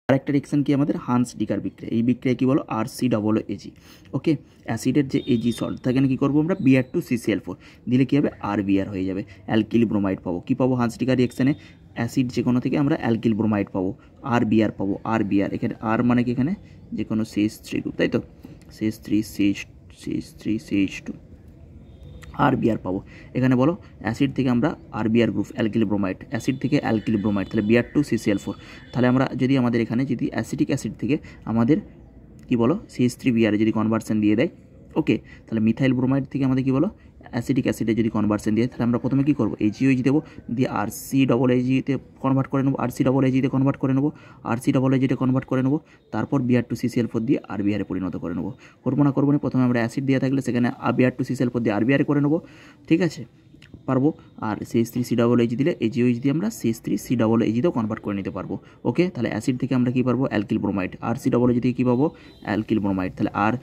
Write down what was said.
আরেকটা রিঅ্যাকশন কি আমাদের হান্স ডিকার বিক্রিয়া, এই বিক্রিয়া কি বলো RC-AG। ওকে, অ্যাসিডের যে এজি সল্ট থাকে না, কি করবো আমরা Br2CCl4 দিলে কি হবে RBr হয়ে যাবে, অ্যালকিল ব্রোমাইড পাবো। কি পাবো হান্স ডিকার রিঅ্যাকশনে, অ্যাসিড যে কোনো থেকে আমরা অ্যালকিল ব্রোমাইড পাবো, RBr পাবো। RBr এখানে আর মানে কি এখানে যে কোনো CH3 গ্রুপ, তাই তো CH3CH2 RBr পাবো। এখানে বলো অ্যাসিড থেকে আমরা RBr group alkyl bromide, acid থেকে অ্যালকিল ব্রোমাইড, তাহলে Br2CCl4। তাহলে আমরা যদি আমাদের এখানে যদি অ্যাসিটিক অ্যাসিড থেকে আমাদের কি বলো CH3Br যদি কনভার্সন দিয়ে দেয়, ওকে, তাহলে মিথাইল ব্রোমাইড থেকে আমাদের কি বলো অ্যাসিটিক অ্যাসিডে যদি কনভার্সন দিয়ে, তাহলে আমরা প্রথমে কী করবো AgOH দেবো, দিয়ে RC-AAG-তে কনভার্ট করে নেবো, RC-AAG-তে কনভার্ট করে নেবো, RC-AAG-তে কনভার্ট করে নেবো, তারপর Br2CCl4 দিয়ে RBr-এ পরিণত করে নেবো। করবো না প্রথমে আমরা অ্যাসিড দিয়ে থাকলে সেখানে Br2CCl4 দিয়ে RBr-এ করে নেবো, ঠিক আছে, পারবো। আর CH3CAAG দিলে AgOH দিয়ে আমরা CH3CAAG-তেও কনভার্ট করে নিতে পারবো। ওকে, তাহলে অ্যাসিড থেকে আমরা কী পারবো অ্যালকিল ব্রোমাইড, RC-AAG থেকে কী পাবো অ্যালকিল ব্রোমাইড, তাহলে আর